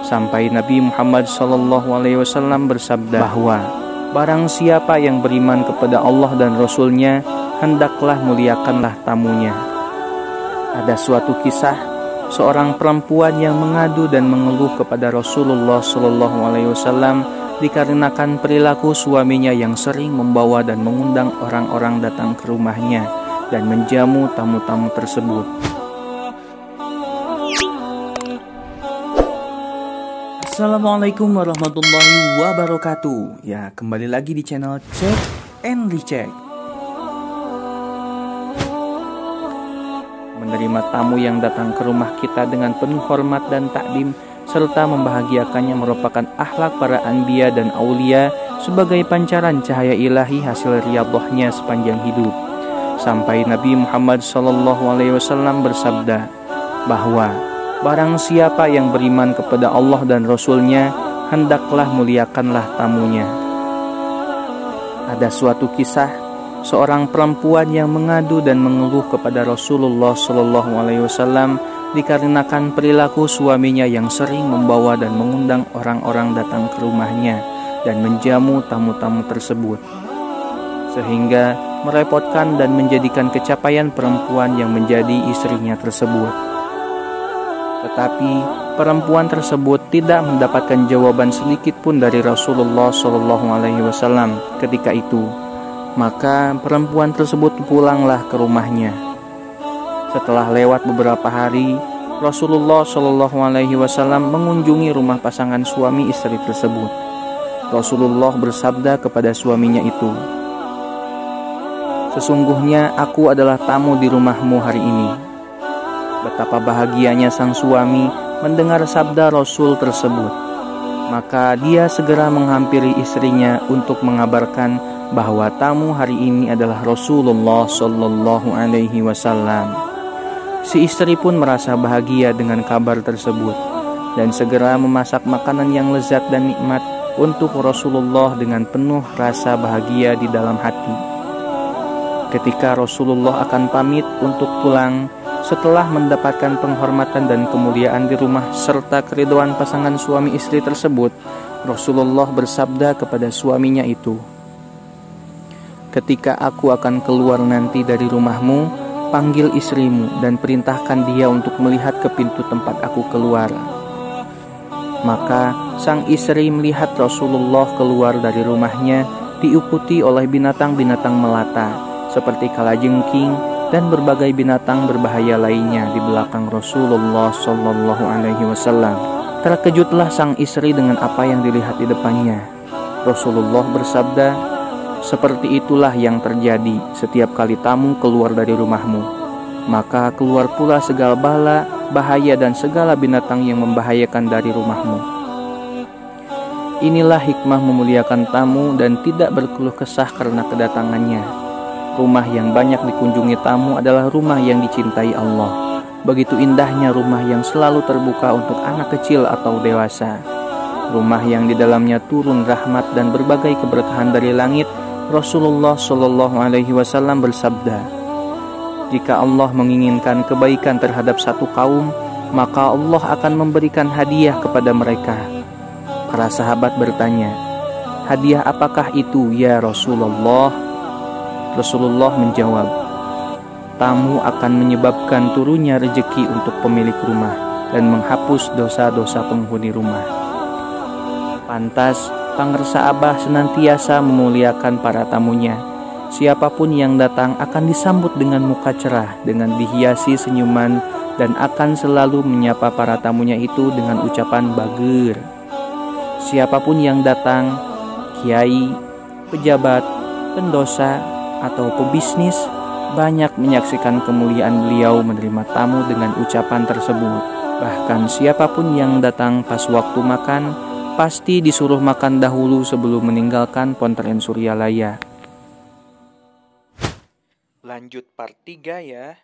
sampai Nabi Muhammad SAW bersabda bahwa barang siapa yang beriman kepada Allah dan Rasul-Nya, hendaklah muliakanlah tamunya. Ada suatu kisah seorang perempuan yang mengadu dan mengeluh kepada Rasulullah SAW dikarenakan perilaku suaminya yang sering membawa dan mengundang orang-orang datang ke rumahnya dan menjamu tamu-tamu tersebut. Assalamualaikum warahmatullahi wabarakatuh. Ya, kembali lagi di channel Check and Recheck. Menerima tamu yang datang ke rumah kita dengan penuh hormat dan takdim serta membahagiakannya merupakan akhlak para anbiya dan aulia sebagai pancaran cahaya ilahi hasil riyadhahnya sepanjang hidup. Sampai Nabi Muhammad SAW bersabda bahwa barang siapa yang beriman kepada Allah dan Rasul-Nya, hendaklah muliakanlah tamunya. Ada suatu kisah seorang perempuan yang mengadu dan mengeluh kepada Rasulullah SAW dikarenakan perilaku suaminya yang sering membawa dan mengundang orang-orang datang ke rumahnya dan menjamu tamu-tamu tersebut, sehingga merepotkan dan menjadikan kecapaian perempuan yang menjadi istrinya tersebut. Tetapi perempuan tersebut tidak mendapatkan jawaban sedikit pun dari Rasulullah SAW ketika itu. Maka perempuan tersebut pulanglah ke rumahnya. Setelah lewat beberapa hari, Rasulullah SAW mengunjungi rumah pasangan suami istri tersebut. Rasulullah bersabda kepada suaminya itu, "Sesungguhnya aku adalah tamu di rumahmu hari ini." Betapa bahagianya sang suami mendengar sabda Rasul tersebut. Maka dia segera menghampiri istrinya untuk mengabarkan bahwa tamu hari ini adalah Rasulullah SAW. Si istri pun merasa bahagia dengan kabar tersebut dan segera memasak makanan yang lezat dan nikmat untuk Rasulullah dengan penuh rasa bahagia di dalam hati. Ketika Rasulullah akan pamit untuk pulang, setelah mendapatkan penghormatan dan kemuliaan di rumah serta keridhaan pasangan suami istri tersebut, Rasulullah bersabda kepada suaminya itu, "Ketika aku akan keluar nanti dari rumahmu, panggil istrimu dan perintahkan dia untuk melihat ke pintu tempat aku keluar." Maka sang istri melihat Rasulullah keluar dari rumahnya diikuti oleh binatang-binatang melata seperti kalajengking dan berbagai binatang berbahaya lainnya di belakang Rasulullah SAW. Terkejutlah sang istri dengan apa yang dilihat di depannya. Rasulullah bersabda, "Seperti itulah yang terjadi setiap kali tamu keluar dari rumahmu. Maka keluar pula segala bala, bahaya dan segala binatang yang membahayakan dari rumahmu." Inilah hikmah memuliakan tamu dan tidak berkeluh kesah karena kedatangannya. Rumah yang banyak dikunjungi tamu adalah rumah yang dicintai Allah. Begitu indahnya rumah yang selalu terbuka untuk anak kecil atau dewasa. Rumah yang di dalamnya turun rahmat dan berbagai keberkahan dari langit. Rasulullah SAW bersabda, "Jika Allah menginginkan kebaikan terhadap satu kaum, maka Allah akan memberikan hadiah kepada mereka." Para sahabat bertanya, "Hadiah apakah itu ya Rasulullah?" Rasulullah menjawab, "Tamu akan menyebabkan turunnya rezeki untuk pemilik rumah dan menghapus dosa-dosa penghuni rumah." Pantas Pangersa Abah senantiasa memuliakan para tamunya. Siapapun yang datang akan disambut dengan muka cerah, dengan dihiasi senyuman, dan akan selalu menyapa para tamunya itu dengan ucapan bager. Siapapun yang datang, kiai, pejabat, pendosa, atau pebisnis, banyak menyaksikan kemuliaan beliau menerima tamu dengan ucapan tersebut. Bahkan siapapun yang datang pas waktu makan, pasti disuruh makan dahulu sebelum meninggalkan Pontren Suryalaya. Lanjut part 3 ya.